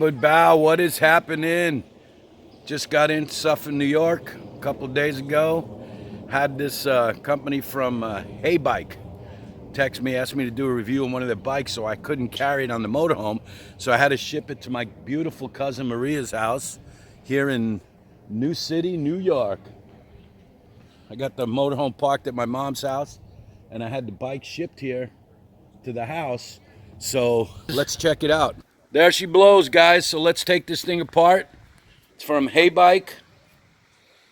Starboard bow, what is happening? Just got in Suffern, New York a couple of days ago. Had this company from Heybike text me, asked me to do a review on one of their bikes, so I couldn't carry it on the motorhome. So I had to ship it to my beautiful cousin Maria's house here in New City, New York. I got the motorhome parked at my mom's house, and I had the bike shipped here to the house. So let's check it out. There she blows, guys. So let's take this thing apart. It's from Heybike.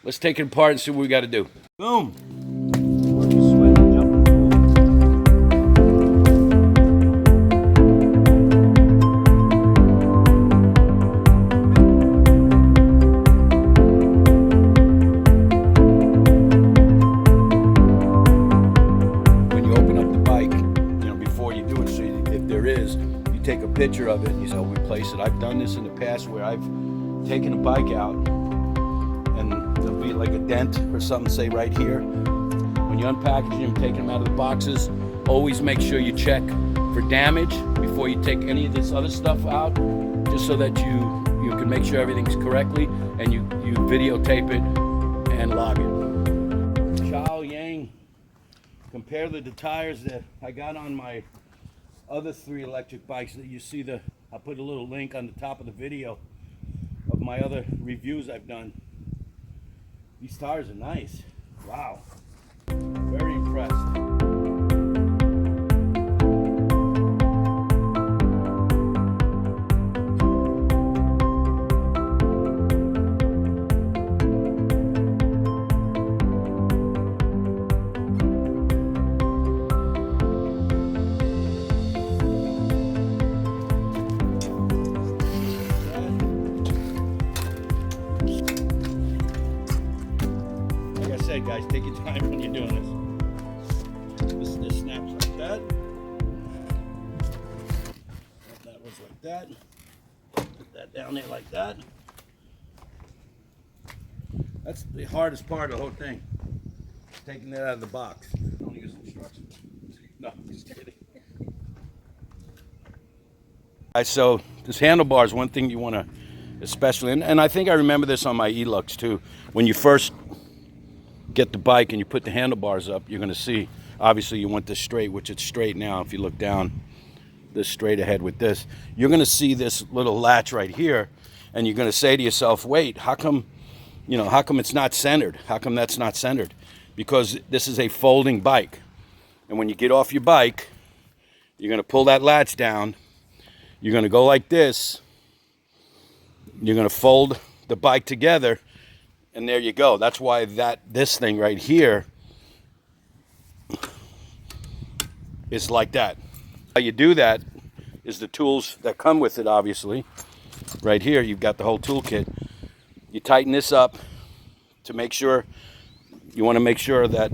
Let's take it apart and see what we got to do. Boom. Take a picture of it and you say, replace it. I've done this in the past where I've taken a bike out and there'll be like a dent or something, say right here. When you unpackage them, taking them out of the boxes, always make sure you check for damage before you take any of this other stuff out, just so that you can make sure everything's correctly, and you videotape it and log it. Chow Yang, compare the tires that I got on my other 3 electric bikes that you see. I'll put a little link on the top of the video of my other reviews I've done. These tires are nice. Wow. Very impressed. Guys, take your time when you're doing this. This snaps like that. That was like that. Put that down there like that. That's the hardest part of the whole thing. Taking that out of the box. Don't use instructions. No, just kidding. So this handlebar is one thing you want to, especially, and I think I remember this on my E-Lux too. When you first get the bike and you put the handlebars up, you're going to see, obviously you want this straight, which it's straight now. If you look down this straight ahead with this, you're going to see this little latch right here, and you're going to say to yourself, wait, how come it's not centered? How come that's not centered? Because this is a folding bike, and when you get off your bike, you're going to pull that latch down, you're going to go like this, you're going to fold the bike together, and there you go. That's why this thing right here is like that. How you do that is the tools that come with it, obviously. Right here, you've got the whole toolkit. You tighten this up to make sure, you want to make sure that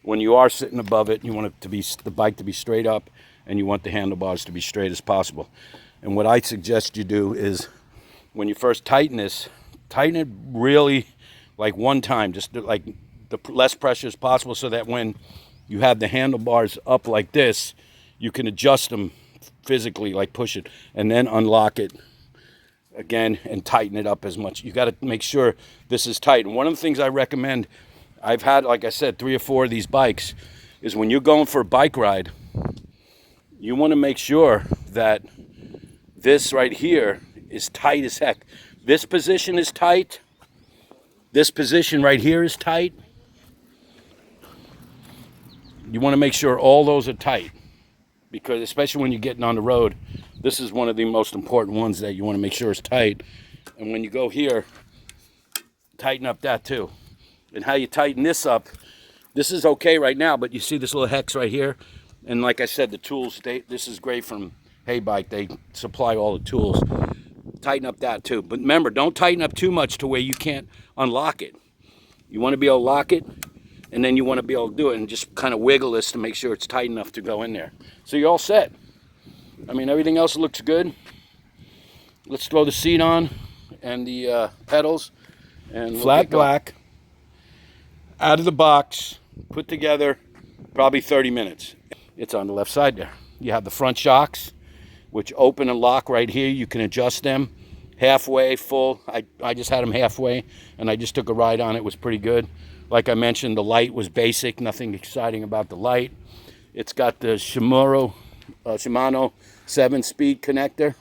when you are sitting above it, you want it to be, the bike to be straight up, and you want the handlebars to be straight as possible. And what I suggest you do is, when you first tighten this, tighten it really like one time, just like the less pressure as possible, so that when you have the handlebars up like this, you can adjust them physically, like push it, and then unlock it again and tighten it up as much. You got to make sure this is tight. And one of the things I recommend, I've had, like I said, 3 or 4 of these bikes, is when you're going for a bike ride, you want to make sure that this right here is tight as heck. This position is tight. This position right here is tight. You want to make sure all those are tight, because especially when you're getting on the road, this is one of the most important ones that you want to make sure is tight. And when you go here, tighten up that too. And how you tighten this up, this is okay right now, but you see this little hex right here? And like I said, the tools, this is great from Heybike. They supply all the tools. Tighten up that too. But remember, don't tighten up too much to where you can't unlock it. You want to be able to lock it, and then you want to be able to do it and just kind of wiggle this to make sure it's tight enough to go in there. So you're all set. I mean, everything else looks good. Let's throw the seat on and the pedals, and flat black, out of the box, put together, probably 30 minutes. It's on the left side there. You have the front shocks. which open and lock right here. You can adjust them halfway, full. I just had them halfway, and I just took a ride on it. It was pretty good. Like I mentioned, the light was basic, nothing exciting about the light. It's got the Shimano 7-speed connector.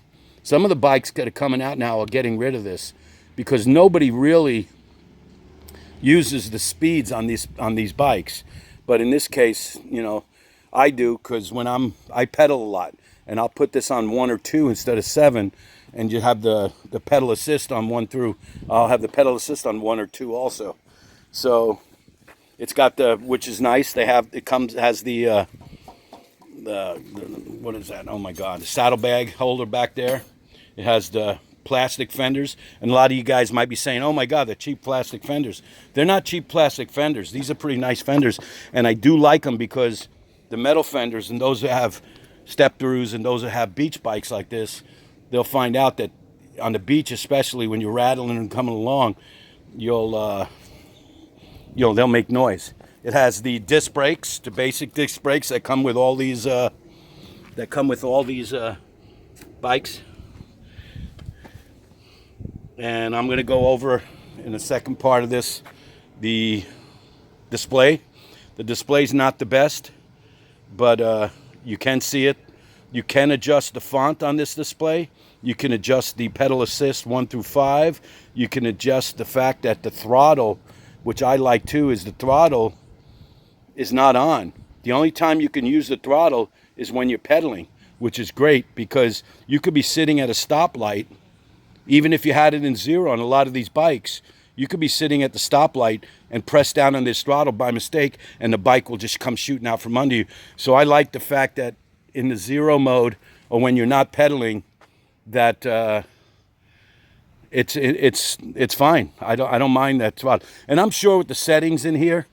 Some of the bikes that are coming out now are getting rid of this because nobody really uses the speeds on these bikes. But in this case, you know, I do, because when I pedal a lot, and I'll put this on 1 or 2 instead of 7, and you have the pedal assist on 1 through. I'll have the pedal assist on 1 or 2 also. So it's got which is nice. Has the what is that? Oh my God, the saddlebag holder back there. It has the plastic fenders, and a lot of you guys might be saying, oh my God, they're cheap plastic fenders. They're not cheap plastic fenders. These are pretty nice fenders, and I do like them because the metal fenders, and those that have step-throughs and those that have beach bikes like this, they'll find out that on the beach, especially when you're rattling and coming along, they'll make noise. It has the disc brakes, the basic disc brakes that come with all these bikes. And I'm going to go over in the second part of this the display. The display's not the best, but you can see it. You can adjust the font on this display. You can adjust the pedal assist 1 through 5. You can adjust the fact that the throttle, which I like too, is the throttle is not on. The only time you can use the throttle is when you're pedaling, which is great because you could be sitting at a stoplight. Even if you had it in 0 on a lot of these bikes, you could be sitting at the stoplight and press down on this throttle by mistake, and the bike will just come shooting out from under you. So I like the fact that in the 0 mode, or when you're not pedaling, that it's fine. I don't mind that throttle. And I'm sure with the settings in here,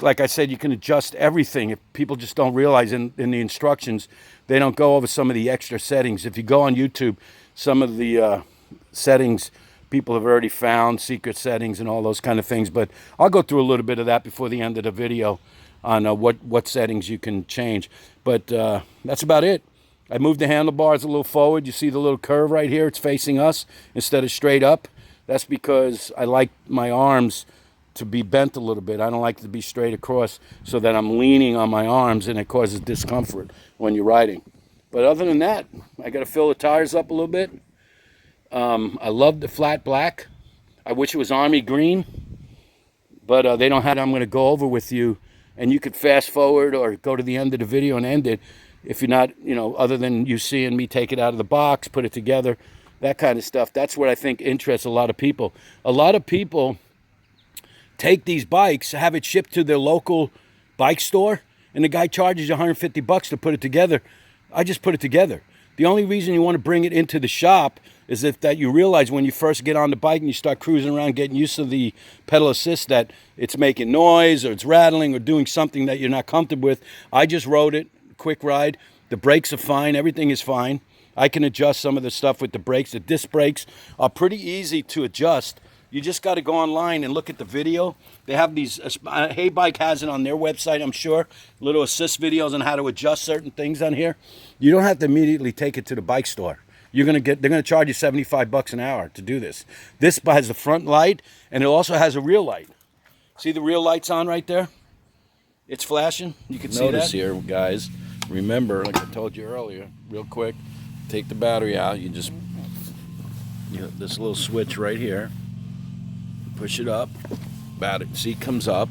like I said, you can adjust everything. If people just don't realize in the instructions, they don't go over some of the extra settings. If you go on YouTube, some of the settings people have already found, secret settings and all those kind of things. But I'll go through a little bit of that before the end of the video on what settings you can change. But that's about it. I moved the handlebars a little forward. You see the little curve right here? It's facing us instead of straight up. That's because I like my arms to be bent a little bit. I don't like to be straight across so that I'm leaning on my arms, and it causes discomfort when you're riding. But other than that, I got to fill the tires up a little bit. I love the flat black. I wish it was army green, but they don't have it. I'm going to go over with you, and you could fast forward or go to the end of the video and end it if you're not, other than you seeing me take it out of the box, put it together, that kind of stuff. That's what I think interests a lot of people. A lot of people take these bikes, have it shipped to their local bike store, and the guy charges you $150 to put it together. I just put it together. The only reason you want to bring it into the shop is that you realize when you first get on the bike and you start cruising around, getting used to the pedal assist, that it's making noise or it's rattling or doing something that you're not comfortable with. I just rode it, quick ride. The brakes are fine. Everything is fine. I can adjust some of the stuff with the brakes. The disc brakes are pretty easy to adjust. You just got to go online and look at the video. They have these, Heybike has it on their website, I'm sure, little assist videos on how to adjust certain things on here. You don't have to immediately take it to the bike store. They're going to charge you $75 an hour to do this. This has the front light, and it also has a rear light. See the rear light's on right there? It's flashing. You can see that. Notice here, guys, remember, like I told you earlier, real quick, take the battery out. You just, this little switch right here. Push it up, battery seat comes up.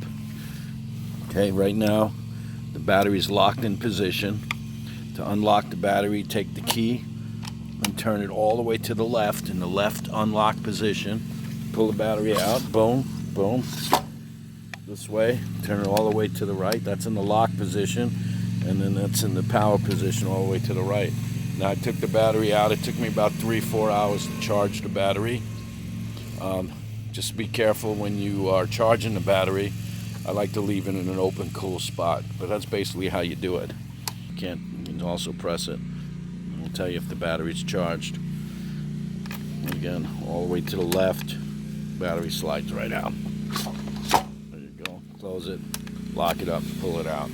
Okay, right now the battery is locked in position. To unlock the battery, take the key and turn it all the way to the left in the left unlock position. Pull the battery out, boom, boom. This way, turn it all the way to the right. That's in the lock position, and then that's in the power position all the way to the right. Now I took the battery out. It took me about 3-4 hours to charge the battery. Just be careful when you are charging the battery. I like to leave it in an open, cool spot, but that's basically how you do it. You can also press it. It'll tell you if the battery's charged. Again, all the way to the left, battery slides right out. There you go. Close it, lock it up, pull it out.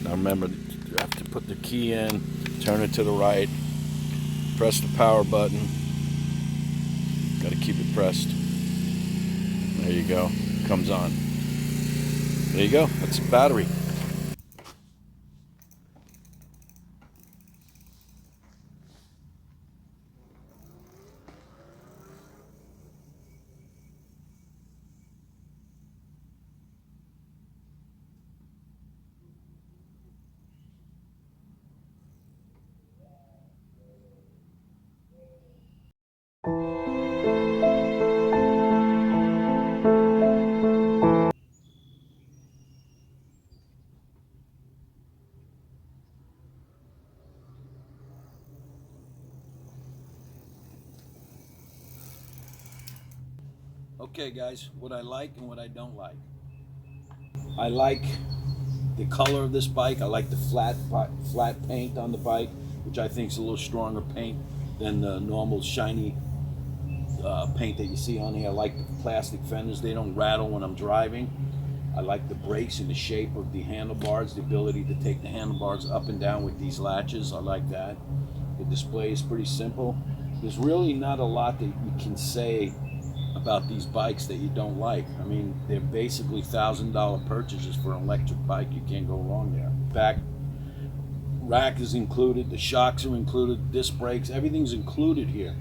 Now remember, you have to put the key in, turn it to the right, Press the power button. Got to keep it pressed. There you go. Comes on. There you go. That's the battery. Okay guys, what I like and what I don't like. I like the color of this bike. I like the flat paint on the bike, which I think is a little stronger paint than the normal shiny paint that you see on here. I like the plastic fenders. They don't rattle when I'm driving. I like the brakes and the shape of the handlebars, the ability to take the handlebars up and down with these latches. I like that. The display is pretty simple. There's really not a lot that you can say about these bikes that you don't like. I mean, they're basically $1,000 purchases for an electric bike. You can't go wrong there. Back rack is included, the shocks are included, disc brakes, everything's included here.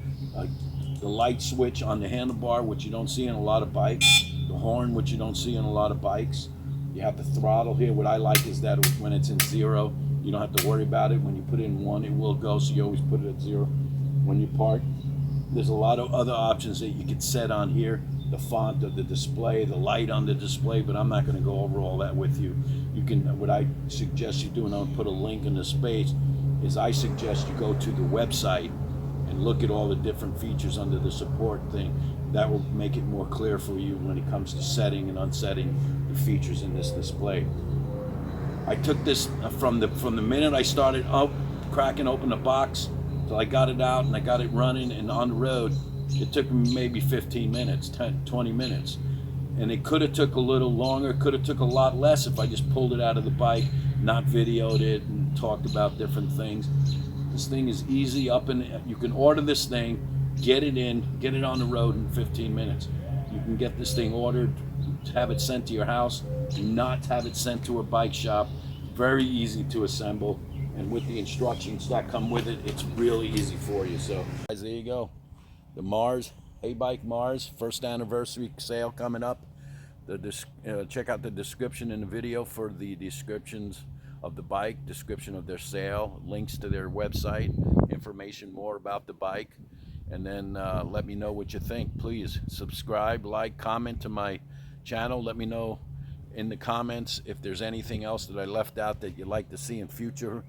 The light switch on the handlebar, which you don't see in a lot of bikes. The horn, which you don't see in a lot of bikes. You have the throttle here. What I like is that when it's in 0, you don't have to worry about it. When you put it in 1, it will go, so you always put it at 0 when you park. There's a lot of other options that you could set on here. The font of the display, the light on the display, but I'm not going to go over all that with you. You can, what I suggest you do, and I'll put a link in the space, is I suggest you go to the website and look at all the different features under the support thing. That will make it more clear for you when it comes to setting and unsetting the features in this display. I took this from the minute I started cracking open the box till I got it out and I got it running and on the road. It took me maybe 15 minutes, 20 minutes. And it could have took a little longer, could have took a lot less if I just pulled it out of the bike, not videoed it and talked about different things. This thing is easy up and you can order this thing, get it in, get it on the road in 15 minutes. You can get this thing ordered, have it sent to your house, do not have it sent to a bike shop. Very easy to assemble. And with the instructions that come with it, it's really easy for you. So guys, there you go. The Mars, Heybike Mars, first anniversary sale coming up. Check out the description in the video for the descriptions of the bike, description of their sale, links to their website, information more about the bike. And then let me know what you think. Please subscribe, like, comment to my channel. Let me know in the comments if there's anything else that I left out that you'd like to see in future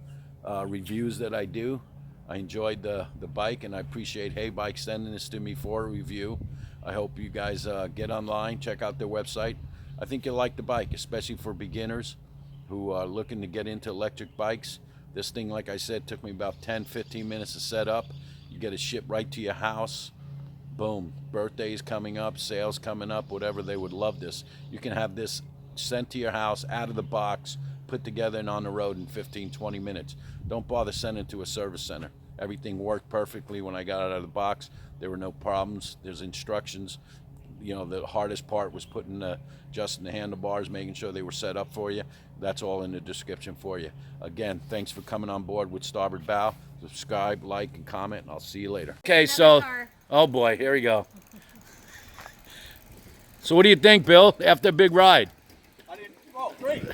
reviews that I do. I enjoyed the bike, and I appreciate Heybike sending this to me for a review. I hope you guys get online, check out their website. I think you'll like the bike, especially for beginners who are looking to get into electric bikes. This thing, like I said, took me about 10-15 minutes to set up. You get it shipped right to your house. Boom. Birthdays coming up, sales coming up, whatever. They would love this. You can have this sent to your house out of the box, put together and on the road in 15-20 minutes. Don't bother sending it to a service center. Everything worked perfectly when I got it out of the box. There were no problems. There's instructions. You know, the hardest part was adjusting the handlebars, making sure they were set up for you. That's all in the description for you. Again, thanks for coming on board with Starboard Bow. Subscribe, like, and comment, and I'll see you later. Okay, so, oh boy, here we go. So what do you think, Bill, after a big ride? Great.